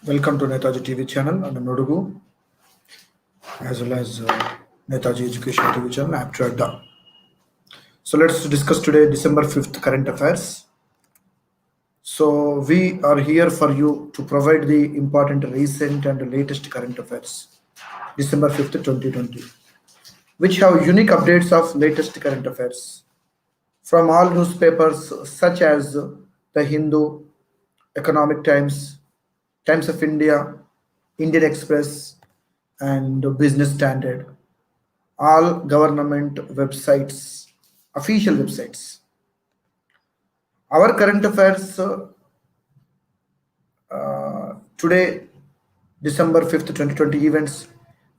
Welcome to Netaji TV channel and Nodugu, as well as Netaji Education TV channel, App to Adda. So let's discuss today December 5th current affairs. So we are here for you to provide the important recent and latest current affairs, December 5th, 2020, which have unique updates of latest current affairs from all newspapers such as The Hindu, Economic Times, Times of India, Indian Express, and Business Standard, all government websites, official websites. Our current affairs today, December 5th, 2020 events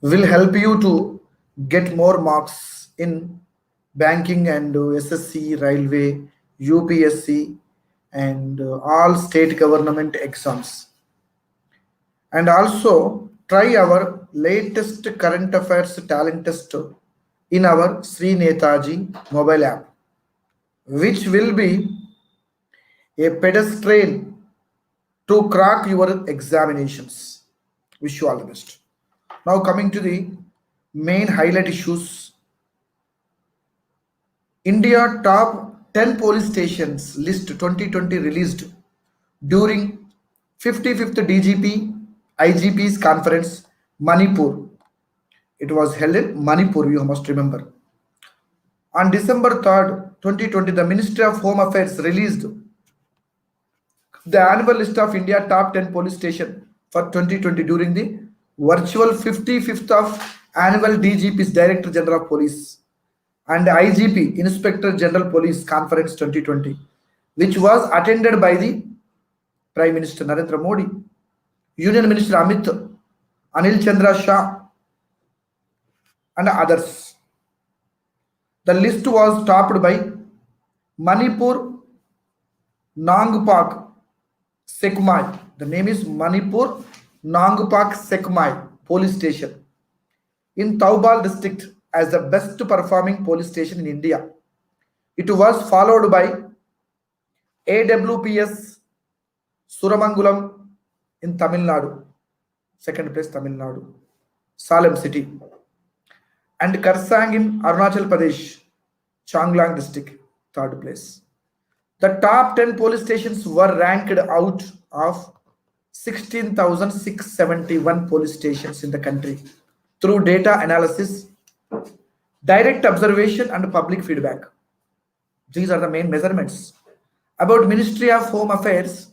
will help you to get more marks in banking and SSC, railway, UPSC, and all state government exams. And also try our latest current affairs talent test in our Sri Netaji mobile app, which will be a pedestrian to crack your examinations. Wish you all the best. Now coming to the main highlight issues. India top 10 police stations list 2020 released during 55th DGP IGP's conference, Manipur. It was held in Manipur, you must remember. On December 3rd, 2020, the Ministry of Home Affairs released the annual list of India top 10 police station for 2020 during the virtual 55th of annual DGP's Director General of Police and IGP Inspector General Police Conference 2020, which was attended by the Prime Minister Narendra Modi, Union Minister Amit, Anil Chandra Shah, and others. The list was topped by Manipur Nangpak Sekmai. The name is Manipur Nangpak Sekmai Police Station in Taubal district as the best performing police station in India. It was followed by AWPS Suramangulam in Tamil Nadu, second place Tamil Nadu, Salem city, and Karsang in Arunachal Pradesh, Changlang district, third place. The top 10 police stations were ranked out of 16,671 police stations in the country through data analysis, direct observation, and public feedback. These are the main measurements. About Ministry of Home Affairs,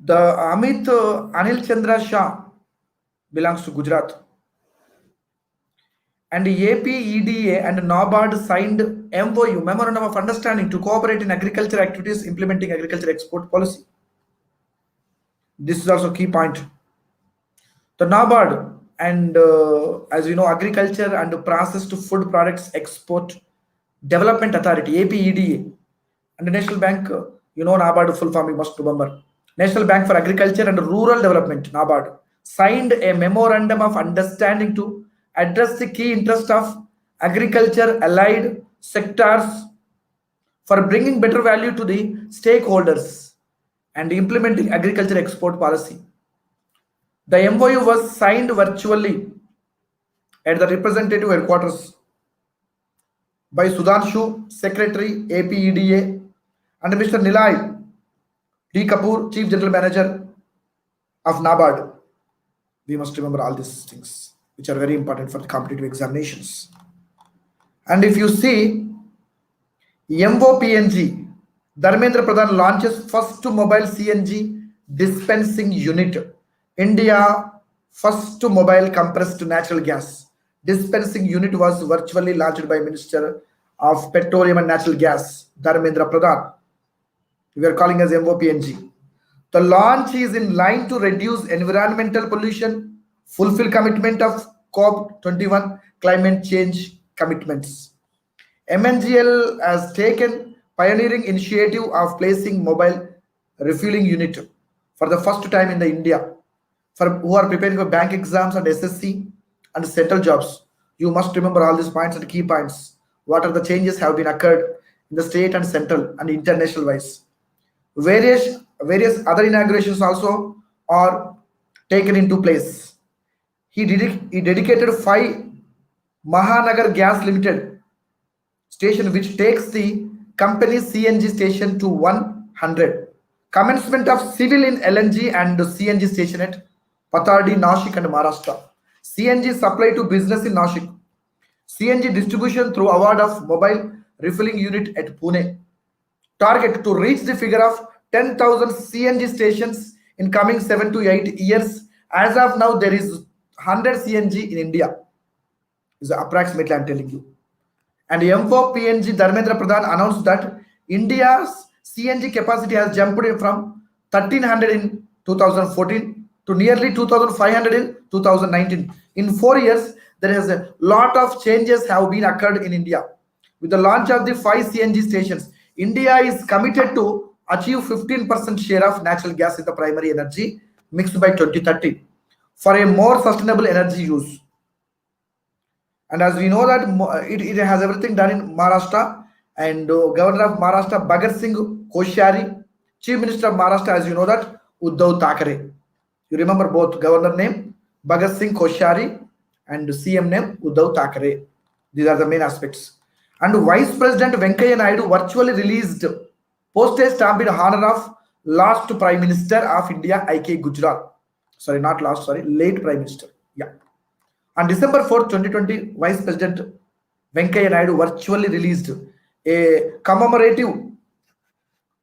the Amit Anil Chandra Shah belongs to Gujarat. And APEDA and NABARD signed MOU, Memorandum of Understanding, to cooperate in agriculture activities implementing agriculture export policy. This is also a key point. The NABARD and as you know, Agriculture and Processed Food Products Export Development Authority, APEDA, and the National Bank, NABARD full form you must remember. National Bank for Agriculture and Rural Development, NABARD, signed a memorandum of understanding to address the key interest of agriculture allied sectors for bringing better value to the stakeholders and implementing agriculture export policy. The MOU was signed virtually at the representative headquarters by Sudhanshu, Secretary, APEDA, and Mr. Nilay D. Kapoor, Chief General Manager of NABARD. We must remember all these things, which are very important for the competitive examinations. And if you see, MOPNG, Dharmendra Pradhan launches first mobile CNG dispensing unit. India first mobile compressed natural gas dispensing unit was virtually launched by Minister of Petroleum and Natural Gas, Dharmendra Pradhan. We are calling as MOPNG. The launch is in line to reduce environmental pollution, fulfill commitment of COP21 climate change commitments. MNGL has taken pioneering initiative of placing mobile refueling unit for the first time in the India for who are preparing for bank exams and SSC and central jobs. You must remember all these points and key points. What are the changes have been occurred in the state and central and international wise. Various other inaugurations also are taken into place. He dedicated 5 Mahanagar Gas Limited station, which takes the company's CNG station to 100. Commencement of civil in LNG and CNG station at Patardi, Nashik and Maharashtra. CNG supply to business in Nashik. CNG distribution through award of mobile refilling unit at Pune. Target to reach the figure of 10,000 CNG stations in coming 7 to 8 years. As of now, there is 100 CNG in India. Is approximately I'm telling you. And M4 PNG Dharmendra Pradhan announced that India's CNG capacity has jumped from 1300 in 2014 to nearly 2500 in 2019. In 4 years, there has a lot of changes have been occurred in India. With the launch of the 5 CNG stations, India is committed to achieve 15% share of natural gas in the primary energy mix by 2030 for a more sustainable energy use. And as we know that it has everything done in Maharashtra, and Governor of Maharashtra Bhagat Singh Koshyari, Chief Minister of Maharashtra, as you know that Uddhav Thackeray. You remember both Governor name Bhagat Singh Koshyari and CM name Uddhav Thackeray. These are the main aspects. And Vice President Venkaiah Naidu virtually released postage stamp in honor of last Prime Minister of India, I.K. Gujral. Sorry, not last, sorry, late Prime Minister. Yeah. On December 4th, 2020, Vice President Venkaiah Naidu virtually released a commemorative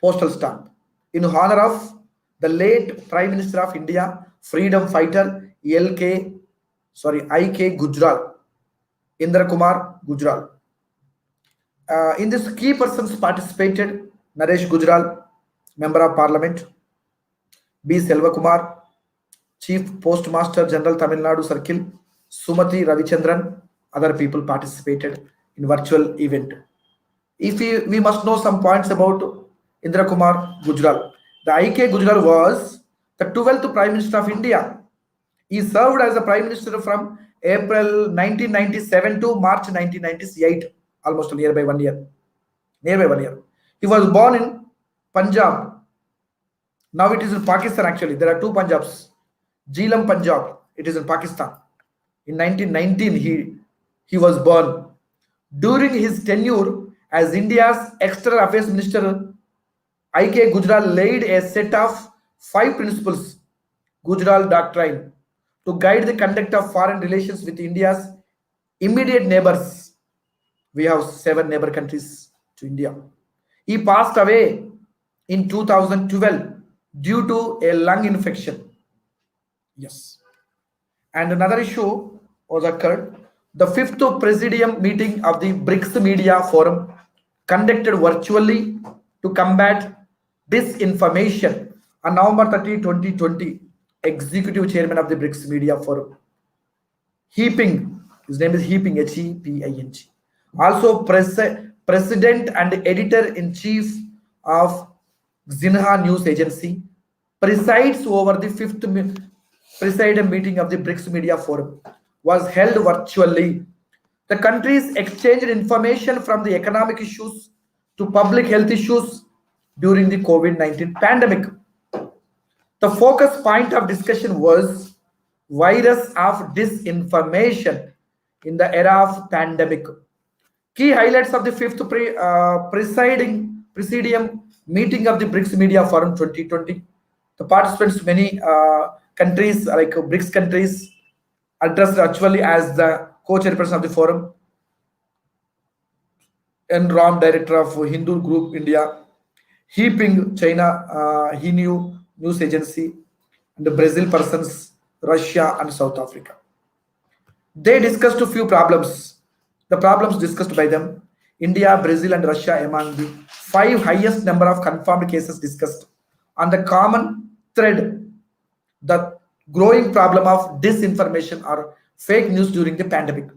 postal stamp in honor of the late Prime Minister of India, freedom fighter I.K. Gujral, Indra Kumar Gujral. In this, key persons participated: Naresh Gujral, Member of Parliament; B. Selvakumar, Chief Postmaster General Tamil Nadu Circle; Sumati Ravichandran. Other people participated in virtual event. If we must know some points about Indra Kumar Gujral. The I.K. Gujral was the 12th Prime Minister of India. He served as a Prime Minister from April 1997 to March 1998, almost nearby 1 year. Nearby 1 year. He was born in Punjab. Now it is in Pakistan actually. There are 2 Punjabs. Jhelum, Punjab. It is in Pakistan. In 1919, he was born. During his tenure as India's External Affairs Minister, I.K. Gujral laid a set of 5 principles, Gujral Doctrine, to guide the conduct of foreign relations with India's immediate neighbors. We have 7 neighbor countries to India. He passed away in 2012 due to a lung infection. Yes. And another issue was occurred. The 5th Presidium meeting of the BRICS Media Forum, conducted virtually to combat disinformation, on November 30, 2020, Executive Chairman of the BRICS Media Forum, Heaping, his name is Heaping, H-E-P-I-N-G. Also President and Editor-in-Chief of Xinhua News Agency, presides over the 5th Presidium meeting of the BRICS Media Forum, was held virtually. The countries exchanged information from the economic issues to public health issues during the COVID-19 pandemic. The focus point of discussion was virus of disinformation in the era of pandemic. Key highlights of the 5th Presidium meeting of the BRICS Media Forum 2020. The participants, many countries like BRICS countries, addressed virtually as the co-chairperson of the forum. N. Ram, Director of Hindu Group India; Heaping, China, Hindu News Agency; and the Brazil persons, Russia and South Africa. They discussed a few problems. The problems discussed by them: India, Brazil, and Russia among the 5 highest number of confirmed cases discussed. On the common thread, the growing problem of disinformation or fake news during the pandemic.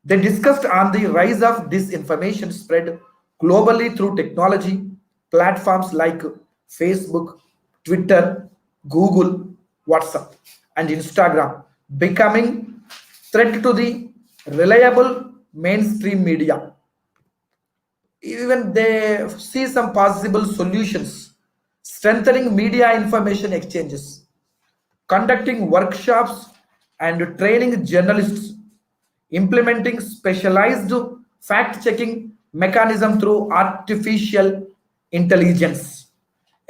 They discussed on the rise of disinformation spread globally through technology platforms like Facebook, Twitter, Google, WhatsApp, and Instagram becoming threat to the reliable mainstream media. Even they see some possible solutions strengthening media information exchanges, conducting workshops and training journalists, implementing specialized fact-checking mechanism through artificial intelligence.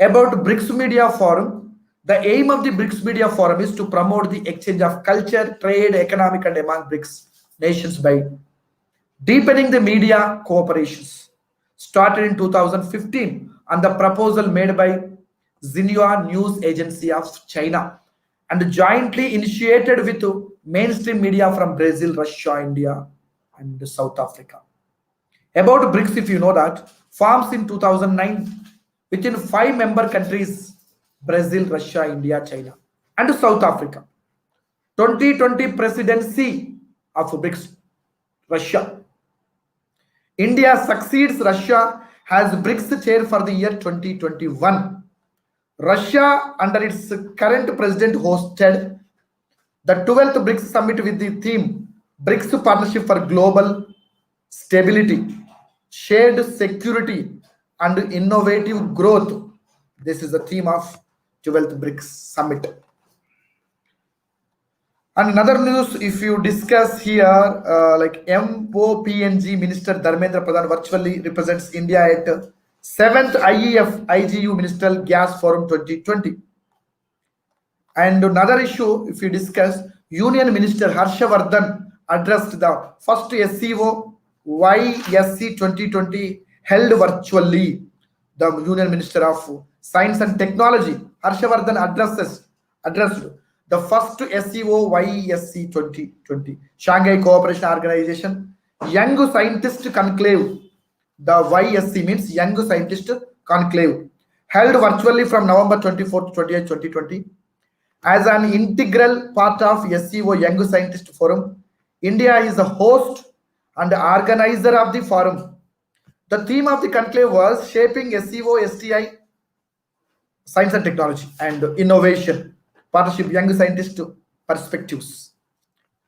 About BRICS Media Forum, the aim of the BRICS Media Forum is to promote the exchange of culture, trade, economic and among BRICS nations by deepening the media cooperations. Started in 2015 on the proposal made by Xinhua News Agency of China and jointly initiated with mainstream media from Brazil, Russia, India, and South Africa. About BRICS, if you know that, forms in 2009 within 5 member countries Brazil, Russia, India, China, and South Africa. 2020 presidency of BRICS, Russia. India succeeds Russia as BRICS chair for the year 2021. Russia, under its current president, hosted the 12th BRICS summit with the theme BRICS Partnership for Global Stability, Shared Security, and Innovative Growth. This is the theme of 12th BRICS summit. And another news, if you discuss here, like MOPNG Minister Dharmendra Pradhan virtually represents India at 7th IEF IGU Ministerial Gas Forum 2020. And another issue, if you discuss, Union Minister Harshavardhan addressed the first SCO YSC 2020 held virtually. The Union Minister of Science and Technology, Harshavardhan addressed the first SCO YSC 2020 Shanghai Cooperation Organization Young Scientist Conclave. The YSC means Young Scientist Conclave, held virtually from November 24 to 28, 2020. As an integral part of SCO Young Scientist Forum, India is the host and organizer of the forum. The theme of the conclave was Shaping SCO STI Science and Technology and Innovation Partnership Young Scientist Perspectives.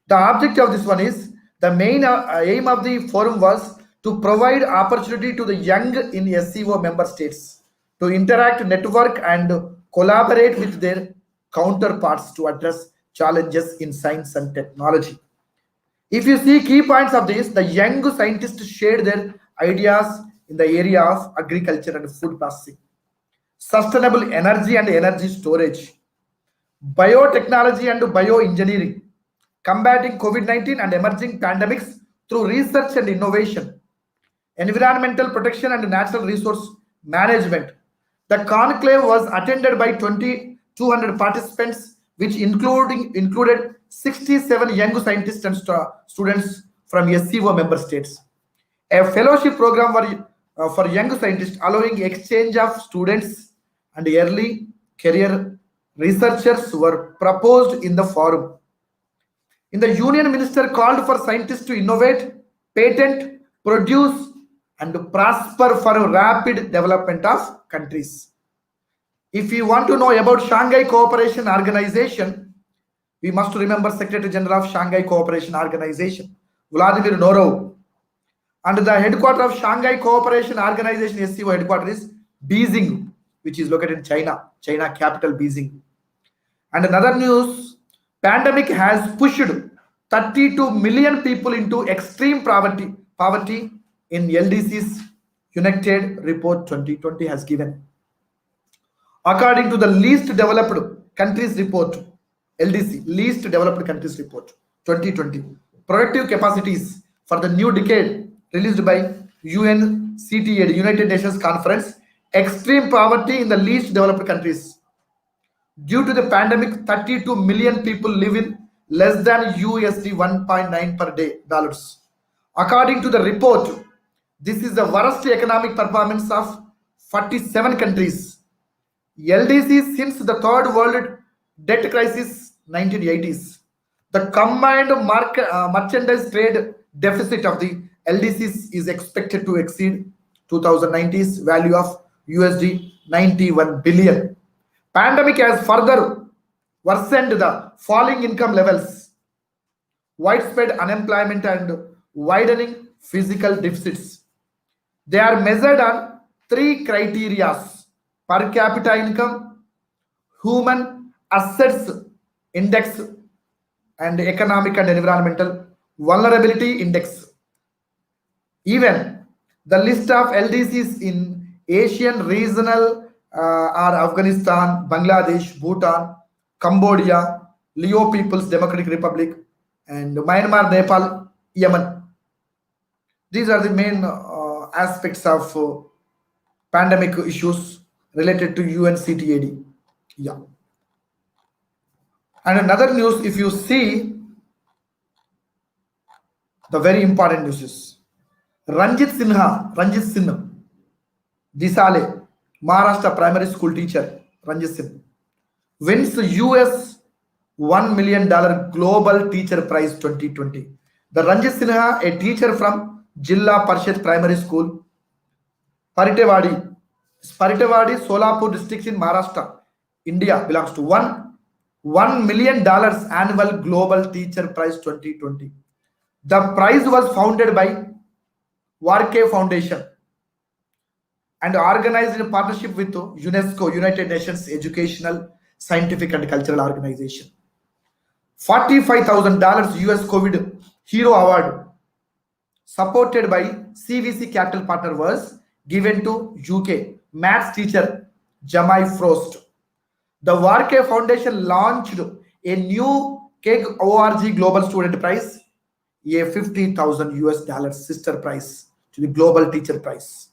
The object of this one is the main aim of the forum was to provide opportunity to the young in SCO member states to interact, network, and collaborate with their counterparts to address challenges in science and technology. If you see key points of this, the young scientists shared their ideas in the area of agriculture and food processing, sustainable energy and energy storage, biotechnology and bioengineering, combating COVID-19 and emerging pandemics through research and innovation, environmental protection and natural resource management. The conclave was attended by 2,200 participants, which included 67 young scientists and students from SCO member states. A fellowship program for young scientists allowing exchange of students and early career researchers were proposed in the forum. In the Union Minister called for scientists to innovate, patent, produce, and prosper for rapid development of countries. If you want to know about Shanghai Cooperation Organization, we must remember Secretary General of Shanghai Cooperation Organization, Vladimir Norov. And the headquarters of Shanghai Cooperation Organization SCO headquarters is Beijing, which is located in China capital Beijing. And another news, pandemic has pushed 32 million people into extreme poverty in LDC's United Report 2020 has given. According to the Least Developed Countries Report, LDC, Least Developed Countries Report 2020, productive capacities for the new decade released by UNCTAD, United Nations Conference, extreme poverty in the least developed countries. Due to the pandemic, 32 million people live in less than USD 1.9 per day dollars. According to the report, this is the worst economic performance of 47 countries. LDC since the third world debt crisis 1980s. The combined merchandise trade deficit of the LDCs is expected to exceed 2019's value of USD 91 billion. Pandemic has further worsened the falling income levels, widespread unemployment, and widening physical deficits. They are measured on 3 criteria: per capita income, human assets index, and economic and environmental vulnerability index. Even the list of LDCs in Asian regional are Afghanistan, Bangladesh, Bhutan, Cambodia, Leo People's Democratic Republic, and Myanmar, Nepal, Yemen. These are the main aspects of pandemic issues related to UNCTAD. Yeah. And another news, if you see, the very important news is Ranjit Sinha, Disale, Maharashtra primary school teacher, Ranjit Sinha, wins US $1 million Global Teacher Prize 2020. The Ranjit Sinha, a teacher from Jilla Parishad Primary School, Paritewadi, Solapur districts in Maharashtra, India, belongs to $1 million annual Global Teacher Prize 2020. The prize was founded by Warke Foundation and organized in partnership with UNESCO, United Nations Educational, Scientific and Cultural Organization. $45,000 US COVID Hero Award supported by CVC Capital Partner was given to UK maths teacher Jamai Frost. The Warke Foundation launched a new KEG.org Global Student Prize, a $50,000 US sister prize to the Global Teacher Prize.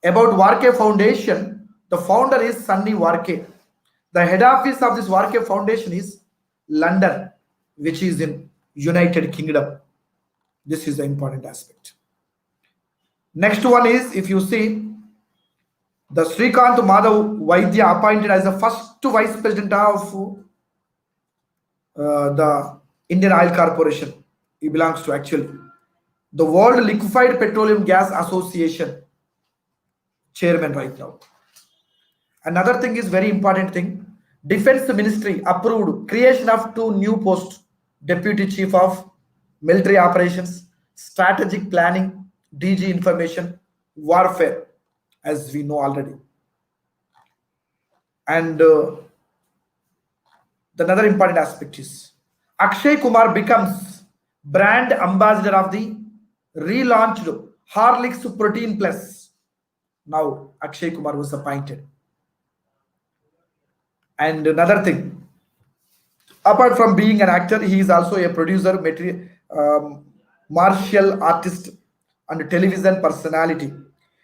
About Warke Foundation, the founder is Sunny Warke. The head office of this Warke Foundation is London, which is in United Kingdom. This is the important aspect. Next one is, if you see, the Srikant Madhav Vaidya appointed as the first vice president of the Indian Oil Corporation. He belongs to actually the World Liquefied Petroleum Gas Association chairman right now. Another thing is very important thing. Defense Ministry approved creation of 2 new posts: Deputy Chief of Military Operations, Strategic Planning, DG Information Warfare, as we know already. And another important aspect is Akshay Kumar becomes brand ambassador of the relaunched Horlicks Protein Plus. Now Akshay Kumar was appointed. And another thing, apart from being an actor, he is also a producer, martial artist, and television personality.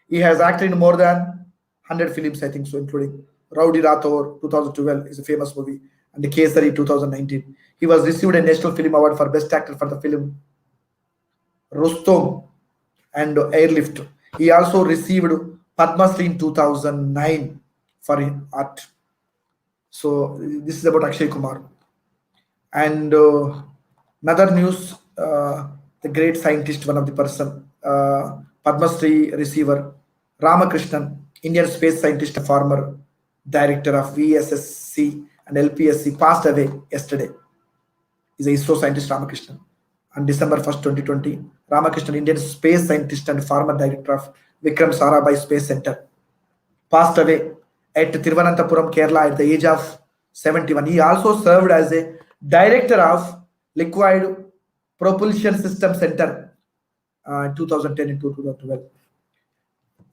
He has acted in more than 100 films, I think so, including Rowdy Rathore 2012 is a famous movie, and Kesari 2019. He was received a National Film Award for Best Actor for the film Rustom and Airlift. He also received Padma Shri in 2009 for his art. So this is about Akshay Kumar. And another news, the great scientist, one of the person, Padma Shri receiver, Ramakrishnan, Indian space scientist, former director of VSSC and LPSC, passed away yesterday. He's a ISRO scientist, Ramakrishnan. On December 1st, 2020, Ramakrishnan, Indian space scientist and former director of Vikram Sarabhai Space Center, passed away at Thiruvananthapuram, Kerala at the age of 71. He also served as a director of Liquid Propulsion System Center in 2010 and 2012.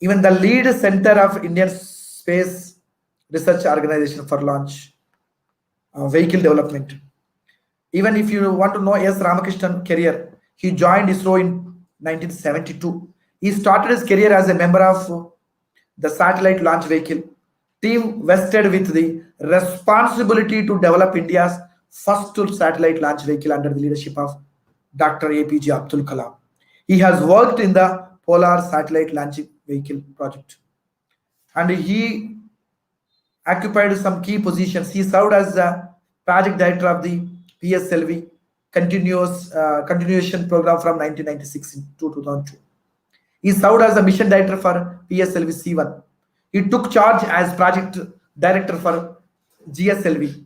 Even the lead center of Indian Space Research Organization for launch vehicle development. Even if you want to know S. Ramakrishnan career, he joined ISRO in 1972. He started his career as a member of the satellite launch vehicle team vested with the responsibility to develop India's first satellite launch vehicle under the leadership of Dr. APJ Abdul Kalam. He has worked in the Polar Satellite Launching Vehicle project, and he occupied some key positions. He served as the project director of the PSLV continuation program from 1996 to 2002. He served as the mission director for PSLV C1. He took charge as project director for GSLV,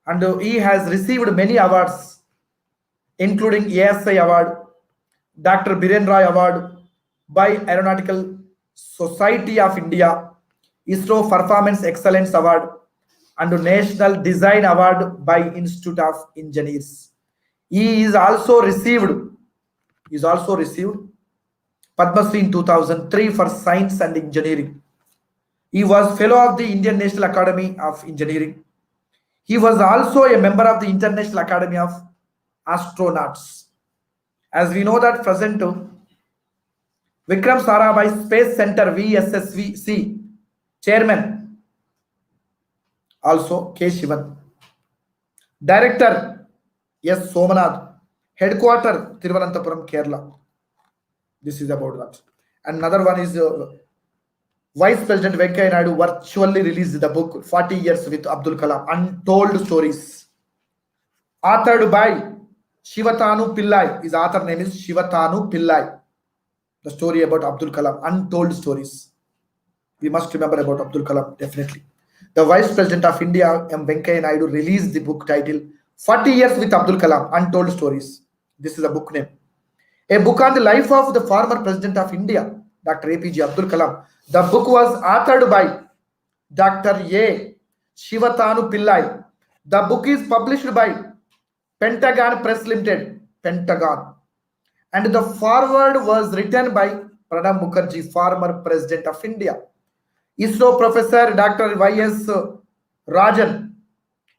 and he has received many awards, including ASI Award, Dr. Biren Roy Award by Aeronautical Society of India, ISRO Performance Excellence Award, and National Design Award by Institute of Engineers. He is also received Padma Shri in 2003 for Science and Engineering. He was Fellow of the Indian National Academy of Engineering. He was also a member of the International Academy of Astronauts. As we know that present Vikram Sarabhai Space Center VSSC Chairman also K. Shivan. Director S. Somanath. Headquarter Thiruvananthapuram, Kerala. This is about that. Another one is Vice President Venkaiah Naidu virtually released the book 40 Years with Abdul Kalam, Untold Stories. Authored by Shivatanu Pillai. His author name is Shivatanu Pillai. The story about Abdul Kalam, Untold Stories. We must remember about Abdul Kalam, definitely. The Vice President of India, M. Venkaiah Naidu, released the book titled 40 Years with Abdul Kalam, Untold Stories. This is a book name. A book on the life of the former President of India, Dr. APJ Abdul Kalam. The book was authored by Dr. A. Shivatanu Pillai. The book is published by Pentagon Press Limited, Pentagon. And the foreword was written by Pranab Mukherjee, former President of India. ISRO Professor Dr. Y.S. Rajan,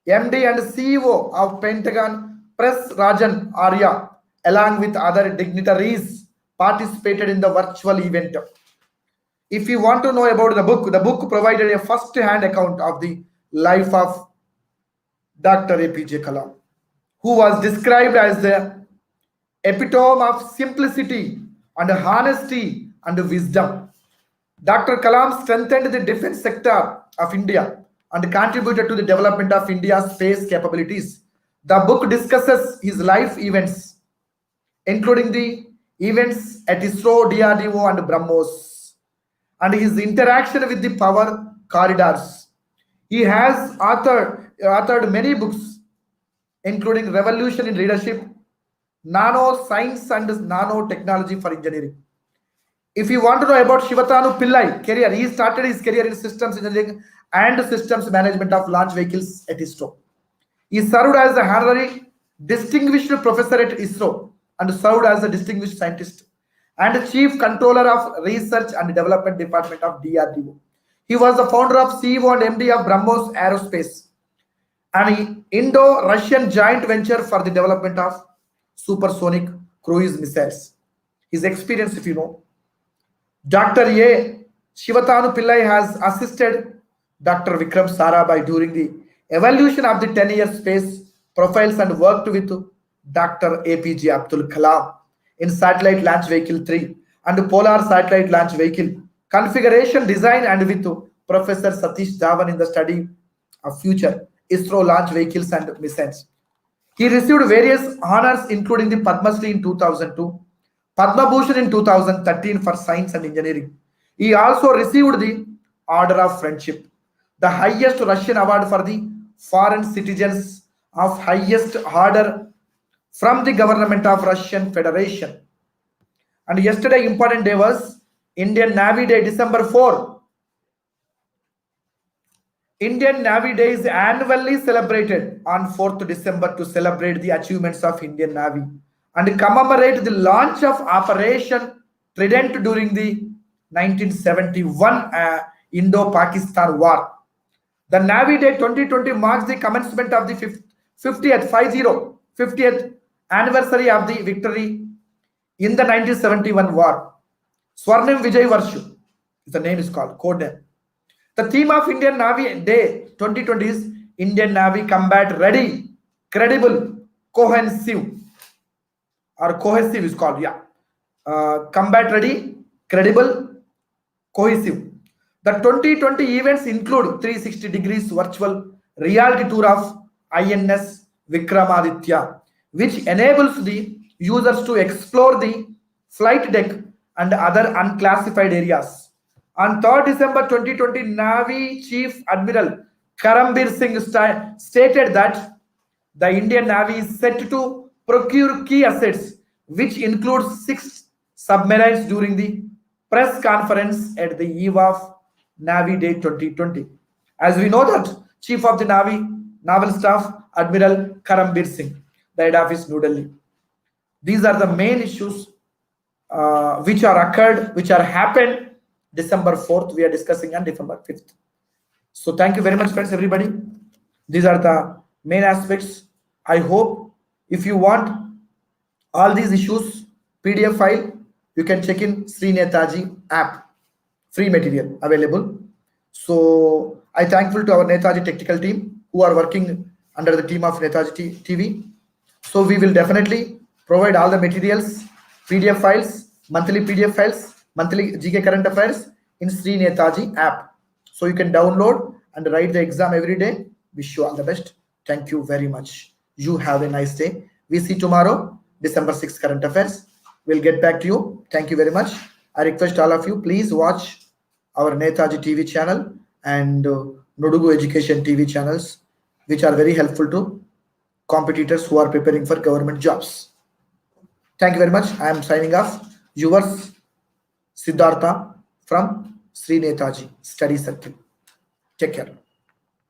MD and CEO of Pentagon Press Rajan Arya, along with other dignitaries, participated in the virtual event. If you want to know about the book provided a first-hand account of the life of Dr. APJ Kalam, who was described as the epitome of simplicity and honesty and wisdom. Dr. Kalam strengthened the defense sector of India and contributed to the development of India's space capabilities. The book discusses his life events, including the events at ISRO, DRDO, and BrahMos, and his interaction with the power corridors. He has authored many books, including Revolution in Leadership, Nano Science and Nanotechnology for Engineering. If you want to know about Shivatanu Pillai career, he started his career in systems engineering and systems management of launch vehicles at ISRO. He served as the honorary distinguished professor at ISRO and served as a distinguished scientist and chief controller of research and development department of DRDO. He was the founder of CEO and MD of BrahMos Aerospace, an Indo-Russian joint venture for the development of supersonic cruise missiles. His experience, if you know, Dr. A. Shivatanu Pillai has assisted Dr. Vikram Sarabhai during the evolution of the 10-year space profiles and worked with Dr. APJ Abdul Kalam in Satellite Launch Vehicle 3 and Polar Satellite Launch Vehicle configuration design, and with Professor Satish Dhawan in the study of future ISRO launch vehicles and missions. He received various honors, including the Padma Shri in 2002, Padma Bhushan in 2013 for science and engineering. He also received the Order of Friendship, the highest Russian award for the foreign citizens of highest order from the government of Russian Federation. And yesterday important day was Indian Navy Day, December 4. Indian Navy Day is annually celebrated on 4th December to celebrate the achievements of Indian Navy and commemorate the launch of Operation Trident during the 1971 Indo-Pakistan War. The Navy Day 2020 marks the commencement of the 50th anniversary of the victory in the 1971 war. Swarnim Vijay Varshu, the name is called, code name. The theme of Indian Navy Day 2020 is Indian Navy Combat Ready, Credible, Cohesive, or Cohesive is called, Combat Ready, Credible, Cohesive. The 2020 events include 360 degrees virtual reality tour of INS Vikramaditya, which enables the users to explore the flight deck and other unclassified areas. On 3rd December 2020, Navy Chief Admiral Karambir Singh stated that the Indian Navy is set to procure key assets, which includes 6 submarines during the press conference at the eve of Navy Day 2020. As we know that Chief of the Navy Naval Staff Admiral Karambir Singh died of his New Delhi. These are the main issues which are occurred, which are happened December 4th. We are discussing on December 5th. So thank you very much, friends, everybody. These are the main aspects. I hope if you want all these issues PDF file, you can check in Sri Netaji app, free material available. So I thankful to our Netaji technical team who are working under the team of Netaji TV. So we will definitely provide all the materials, PDF files, monthly PDF files, monthly GK current affairs in Sri Netaji app. So you can download and write the exam every day. Wish you all the best. Thank you very much. You have a nice day. We see tomorrow, December 6th current affairs. We'll get back to you. Thank you very much. I request all of you, please watch our Netaji TV channel and Nodugu Education TV channels, which are very helpful to competitors who are preparing for government jobs. Thank you very much. I am signing off. Yours, Siddhartha from Sri Netaji Study Circle. Take care.